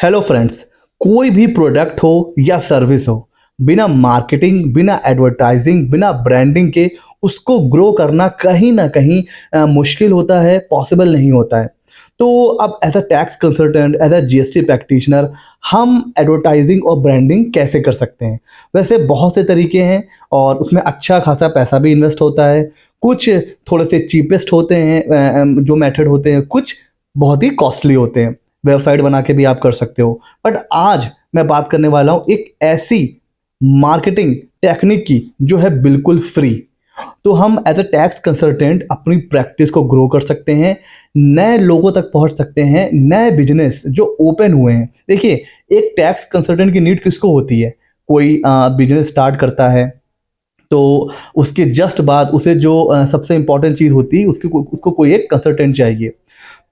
Hello friends. कोई भी product हो या सर्विस हो, बिना मार्केटिंग, बिना एडवर्टाइजिंग, बिना ब्रांडिंग के उसको ग्रो करना कहीं ना कहीं मुश्किल होता है, पॉसिबल नहीं होता है। तो अब as a tax consultant, as a GST practitioner, हम एडवर्टाइजिंग और ब्रांडिंग कैसे कर सकते हैं? वैसे बहुत से तरीके हैं और उसमें अच्छा खासा पैसा भी इन्वेस्ट होता है। कुछ थोड़े से चीपेस्ट होते हैं, जो मेथड होते हैं, कुछ बहुत ही कॉस्टली होते हैं। वेबसाइट बना के भी आप कर सकते हो। बट आज मैं बात करने वाला हूँ एक ऐसी मार्केटिंग टेक्निक की जो है बिल्कुल फ्री। तो हम एज अ टैक्स कंसल्टेंट अपनी प्रैक्टिस को ग्रो कर सकते हैं, नए लोगों तक पहुंच सकते हैं, नए बिजनेस जो ओपन हुए हैं। देखिए, एक टैक्स कंसल्टेंट की नीड किसको होती है? कोई बिजनेस स्टार्ट करता है तो उसके जस्ट बाद उसे जो सबसे इंपॉर्टेंट चीज़ होती है, उसको कोई एक कंसल्टेंट चाहिए।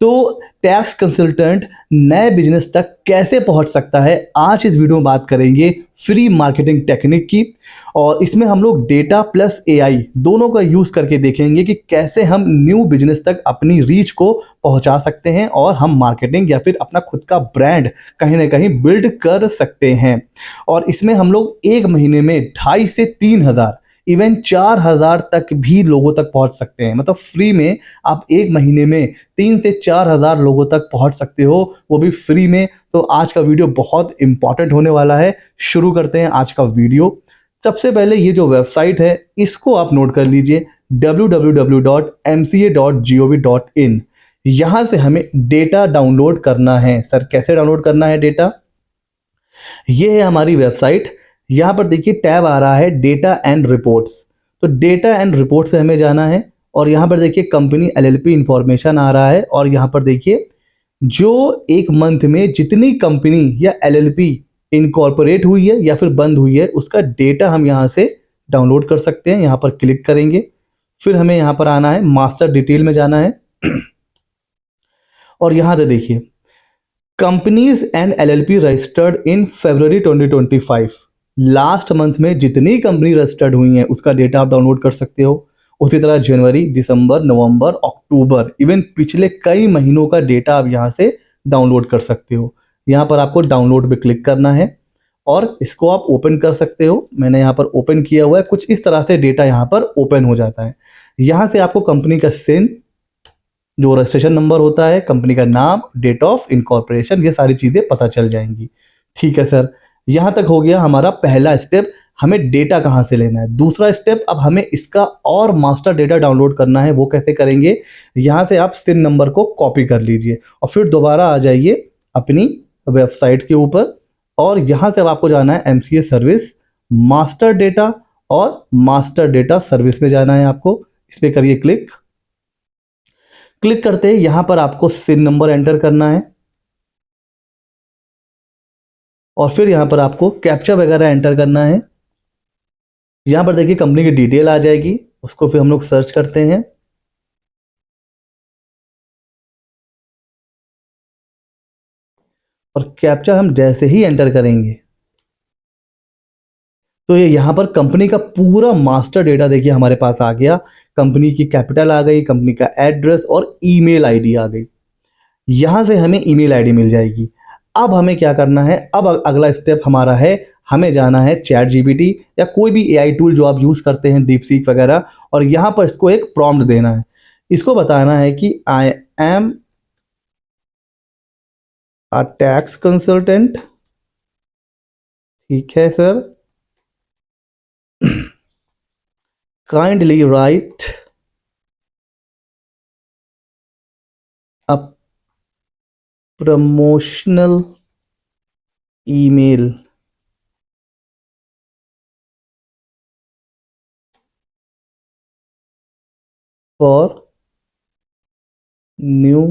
तो टैक्स कंसल्टेंट नए बिजनेस तक कैसे पहुंच सकता है, आज इस वीडियो में बात करेंगे फ्री मार्केटिंग टेक्निक की। और इसमें हम लोग डेटा प्लस एआई दोनों का यूज़ करके देखेंगे कि कैसे हम न्यू बिजनेस तक अपनी रीच को पहुंचा सकते हैं और हम मार्केटिंग या फिर अपना खुद का ब्रांड कहीं ना कहीं बिल्ड कर सकते हैं। और इसमें हम लोग एक महीने में 2,500 से 3,000, इवन 4,000 तक भी लोगों तक पहुंच सकते हैं। मतलब फ्री में आप एक महीने में 3 से 4 हज़ार लोगों तक पहुंच सकते हो, वो भी फ्री में। तो आज का वीडियो बहुत इंपॉर्टेंट होने वाला है। शुरू करते हैं आज का वीडियो। सबसे पहले ये जो वेबसाइट है इसको आप नोट कर लीजिए, www.mca.gov.in। यहाँ से हमें डेटा डाउनलोड करना है। सर कैसे डाउनलोड करना है डेटा? ये है हमारी वेबसाइट। यहाँ पर देखिए टैब आ रहा है डेटा एंड रिपोर्ट्स। तो डेटा एंड रिपोर्ट से हमें जाना है और यहाँ पर देखिए कंपनी एलएलपी इंफॉर्मेशन आ रहा है। और यहाँ पर देखिए जो एक मंथ में जितनी कंपनी या एलएलपी इनकॉर्पोरेट हुई है या फिर बंद हुई है, उसका डेटा हम यहाँ से डाउनलोड कर सकते हैं। यहाँ पर क्लिक करेंगे, फिर हमें यहाँ पर आना है, मास्टर डिटेल में जाना है और यहाँ से देखिए companies and LLP registered in February 2025। Last month में जितनी कंपनी रजिस्टर्ड हुई हैं उसका डेटा आप डाउनलोड कर सकते हो। उसी तरह जनवरी, दिसंबर, नवंबर, अक्टूबर, इवन पिछले कई महीनों का डेटा आप यहाँ से डाउनलोड कर सकते हो। यहाँ पर आपको डाउनलोड पे क्लिक करना है और इसको आप ओपन कर सकते हो। मैंने यहाँ पर ओपन किया हुआ है। कुछ इस तरह से डेटा यहाँ पर ओपन हो जाता है। यहाँ से आपको कंपनी का सिन, जो रजिस्ट्रेशन नंबर होता है, कंपनी का नाम, डेट ऑफ इनकॉर्पोरेशन, ये सारी चीज़ें पता चल जाएंगी। ठीक है सर, यहाँ तक हो गया हमारा पहला स्टेप। हमें डेटा कहाँ से लेना है? दूसरा स्टेप, अब हमें इसका और मास्टर डेटा डाउनलोड करना है। वो कैसे करेंगे? यहाँ से आप सिन नंबर को कॉपी कर लीजिए और फिर दोबारा आ जाइए अपनी वेबसाइट के ऊपर और यहाँ से अब आपको जाना है एमसीए सर्विस, मास्टर डेटा, और मास्टर डेटा सर्विस में जाना है आपको। इस पर करिए क्लिक। क्लिक करते ही यहाँ पर आपको सिन नंबर एंटर करना है और फिर यहाँ पर आपको कैप्चा वगैरह एंटर करना है। यहाँ पर देखिए कंपनी की डिटेल आ जाएगी, उसको फिर हम लोग सर्च करते हैं और कैप्चा हम जैसे ही एंटर करेंगे तो ये यहाँ पर कंपनी का पूरा मास्टर डेटा देखिए हमारे पास आ गया। कंपनी की कैपिटल आ गई, कंपनी का एड्रेस और ईमेल आईडी आ गई। यहाँ से हमें ईमेल आईडी मिल जाएगी। अब हमें क्या करना है? अब अगला स्टेप हमारा है, हमें जाना है चैट जीपीटी या कोई भी एआई टूल जो आप यूज़ करते हैं, डीप सीक वगैरह, और यहाँ पर इसको एक प्रॉम्प्ट देना है। इसको बताना है कि I am a tax consultant. ठीक है sir, kindly right a promotional email for new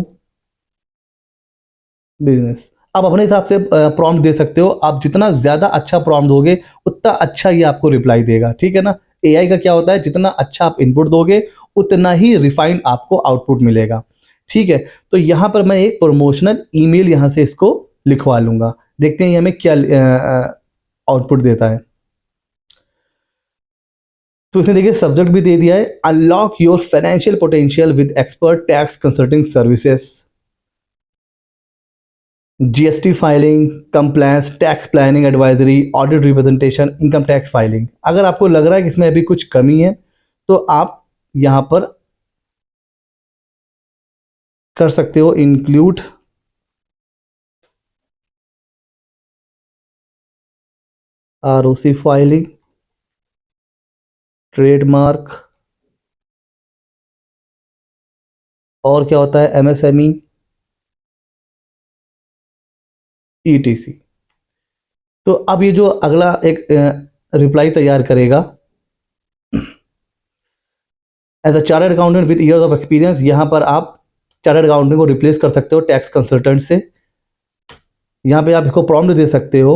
business. आप अपने हिसाब से प्रॉम्प्ट दे सकते हो। आप जितना ज़्यादा अच्छा प्रॉम्प्ट दोगे उतना अच्छा ये आपको रिप्लाई देगा। ठीक है ना? एआई का क्या होता है, जितना अच्छा आप इनपुट दोगे उतना ही रिफाइंड आपको आउटपुट मिलेगा। ठीक है, तो यहाँ पर मैं एक प्रमोशनल ईमेल यहाँ से इसको लिखवा लूँगा। देखते हैं ये हमें क्या आउटपुट देता है। तो इसने देखिए सब्जेक्ट भी दे दिया है, unlock your financial potential with expert tax consulting services. GST filing, compliance, tax planning advisory, audit representation, income tax filing. अगर आपको लग रहा है कि इसमें अभी कुछ कमी है तो आप यहाँ पर कर सकते हो इंक्लूड आरओसी फाइलिंग, ट्रेडमार्क, और क्या होता है एमएसएमई, ईटीसी। तो अब ये जो अगला एक रिप्लाई तैयार करेगा, as a chartered accountant with years of experience, यहाँ पर आप चार्टर्ड अकाउंटेंट को रिप्लेस कर सकते हो टैक्स कंसल्टेंट से। यहाँ पे आप इसको प्रॉम्प्ट दे सकते हो,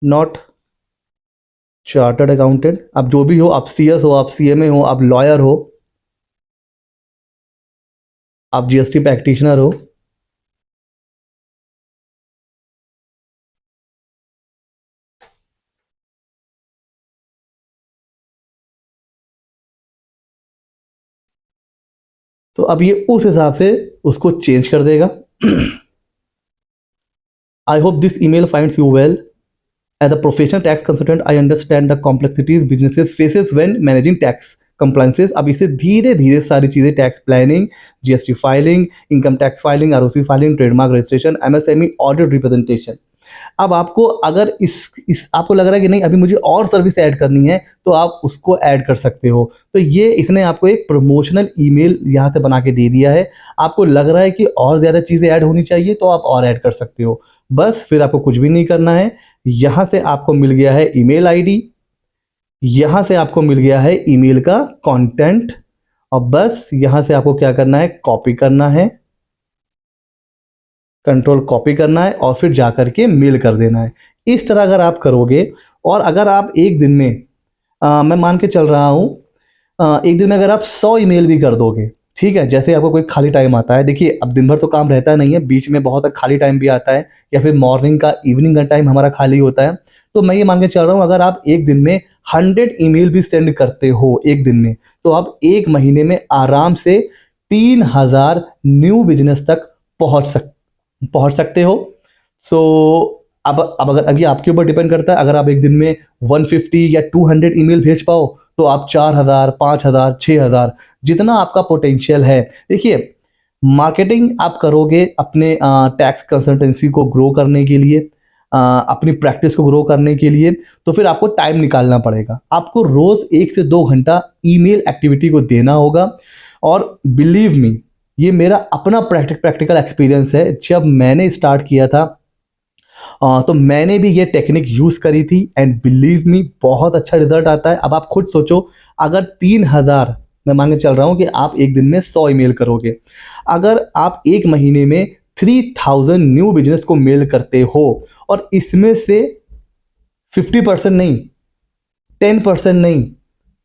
नॉट चार्टर्ड अकाउंटेंट। आप जो भी हो, आप सीएस हो, आप सीएमए हो, आप लॉयर हो, आप जीएसटी प्रैक्टिशनर हो, तो अब ये उस हिसाब से उसको चेंज कर देगा। I hope this email finds you well. As a professional tax consultant, I understand the complexities businesses faces when managing tax compliances। अब इसे धीरे धीरे सारी चीज़ें, tax planning, GST filing, income tax filing, ROC filing, trademark registration, MSME, audit representation. अब आपको अगर इस आपको लग रहा है कि नहीं अभी मुझे और सर्विस ऐड करनी है तो आप उसको ऐड कर सकते हो। तो ये इसने आपको एक प्रमोशनल ईमेल यहाँ से बना के दे दिया है। आपको लग रहा है कि और ज़्यादा चीज़ें ऐड होनी चाहिए तो आप और ऐड कर सकते हो। बस फिर आपको कुछ भी नहीं करना है। यहाँ से आपको मिल गया है ईमेल आईडी, यहाँ से आपको मिल गया है ईमेल का कंटेंट, और बस यहाँ से आपको क्या करना है, कॉपी करना है, कंट्रोल कॉपी करना है और फिर जा कर के मेल कर देना है। इस तरह अगर आप करोगे, और अगर आप एक दिन में मैं मान के चल रहा हूँ, एक दिन में अगर आप 100 ईमेल भी कर दोगे, ठीक है, जैसे आपको कोई खाली टाइम आता है, देखिए अब दिन भर तो काम रहता नहीं है, बीच में बहुत खाली टाइम भी आता है, या फिर मॉर्निंग का इवनिंग का टाइम हमारा खाली होता है। तो मैं ये मान के चल रहा हूँ अगर आप एक दिन में 100 ईमेल भी सेंड करते हो एक दिन में, तो आप एक महीने में आराम से 3000 न्यू बिजनेस तक पहुंच सकते हो। सो अब अगर अब ये आपके ऊपर डिपेंड करता है, अगर आप एक दिन में 150 या 200 ईमेल भेज पाओ तो आप 4000, 5000, 6000, जितना आपका पोटेंशियल है। देखिए, मार्केटिंग आप करोगे अपने टैक्स कंसल्टेंसी को ग्रो करने के लिए, अपनी प्रैक्टिस को ग्रो करने के लिए, तो फिर आपको टाइम निकालना पड़ेगा। आपको रोज़ 1 से 2 घंटा ईमेल एक्टिविटी को देना होगा। और बिलीव मी, ये मेरा अपना प्रैक्टिकल एक्सपीरियंस है। जब मैंने स्टार्ट किया था तो मैंने भी ये टेक्निक यूज़ करी थी, एंड बिलीव मी बहुत अच्छा रिजल्ट आता है। अब आप खुद सोचो, अगर 3000, मैं मान के चल रहा हूँ कि आप एक दिन में 100 ईमेल करोगे, अगर आप एक महीने में 3000 न्यू बिजनेस को मेल करते हो, और इसमें से 50% नहीं, 10% नहीं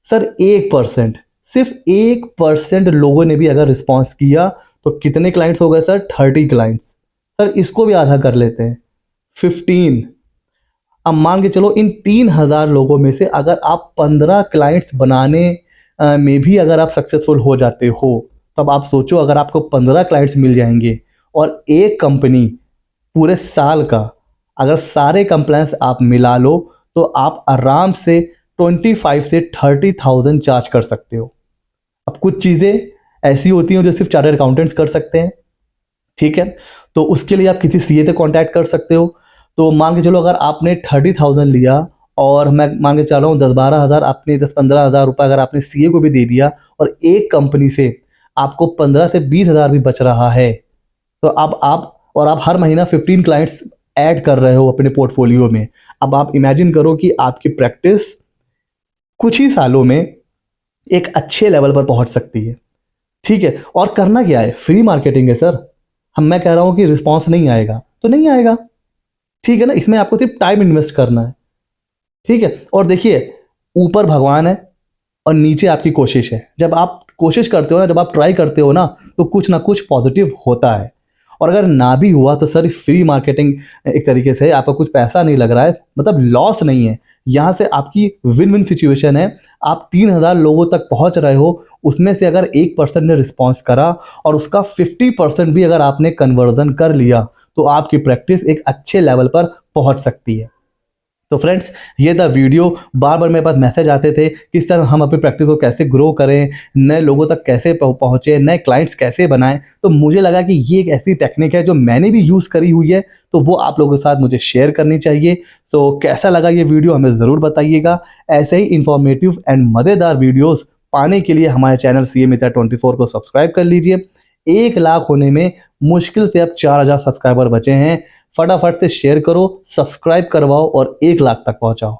सर, 1%, सिर्फ 1% लोगों ने भी अगर रिस्पॉन्स किया तो कितने क्लाइंट्स हो गए सर? 30 क्लाइंट्स। सर इसको भी आधा कर लेते हैं, 15। अब मान के चलो इन 3000 लोगों में से अगर आप 15 क्लाइंट्स बनाने में भी अगर आप सक्सेसफुल हो जाते हो, तब आप सोचो अगर आपको 15 क्लाइंट्स मिल जाएंगे, और एक कंपनी पूरे साल का अगर सारे कंप्लायंस आप मिला लो, तो आप आराम से 25 से 30,000 चार्ज कर सकते हो। अब कुछ चीज़ें ऐसी होती हैं जो सिर्फ चार्टर्ड अकाउंटेंट्स कर सकते हैं, ठीक है, तो उसके लिए आप किसी सीए से कांटेक्ट कर सकते हो। तो मान के चलो अगर आपने 30,000 लिया, और मैं मान के चल रहा हूँ 10-12 हज़ार, आपने 10-15 हज़ार रुपये अगर आपने सीए को भी दे दिया, और एक कंपनी से आपको 15 से 20 हज़ार भी बच रहा है, तो अब आप हर महीना 15 क्लाइंट्स ऐड कर रहे हो अपने पोर्टफोलियो में। अब आप इमेजिन करो कि आपकी प्रैक्टिस कुछ ही सालों में एक अच्छे लेवल पर पहुंच सकती है, ठीक है। और करना क्या है, फ्री मार्केटिंग है सर। मैं कह रहा हूं कि रिस्पॉन्स नहीं आएगा तो नहीं आएगा, ठीक है ना, इसमें आपको सिर्फ टाइम इन्वेस्ट करना है, ठीक है। और देखिए, ऊपर भगवान है और नीचे आपकी कोशिश है। जब आप कोशिश करते हो ना, जब आप ट्राई करते हो ना, तो कुछ ना कुछ पॉजिटिव होता है। और अगर ना भी हुआ तो सर फ्री मार्केटिंग एक तरीके से आपका कुछ पैसा नहीं लग रहा है, मतलब लॉस नहीं है। यहाँ से आपकी विन विन सिचुएशन है। आप 3000 लोगों तक पहुँच रहे हो, उसमें से अगर 1% ने रिस्पॉन्स करा और उसका 50% भी अगर आपने कन्वर्जन कर लिया तो आपकी प्रैक्टिस एक अच्छे लेवल पर पहुँच सकती है। तो फ्रेंड्स, ये था वीडियो। बार बार मेरे पास मैसेज आते थे कि सर हम अपनी प्रैक्टिस को कैसे ग्रो करें, नए लोगों तक कैसे पहुँचे, नए क्लाइंट्स कैसे बनाएं। तो मुझे लगा कि ये एक ऐसी टेक्निक है जो मैंने भी यूज़ करी हुई है, तो वो आप लोगों के साथ मुझे शेयर करनी चाहिए। तो कैसा लगा ये वीडियो हमें ज़रूर बताइएगा। ऐसे ही इंफॉर्मेटिव एंड मज़ेदार वीडियोज़ पाने के लिए हमारे चैनल CA मित्र 24 को सब्सक्राइब कर लीजिए। 1 लाख होने में मुश्किल से अब 4000 सब्सक्राइबर बचे हैं। फटाफट से शेयर करो, सब्सक्राइब करवाओ और 1 लाख तक पहुंचाओ।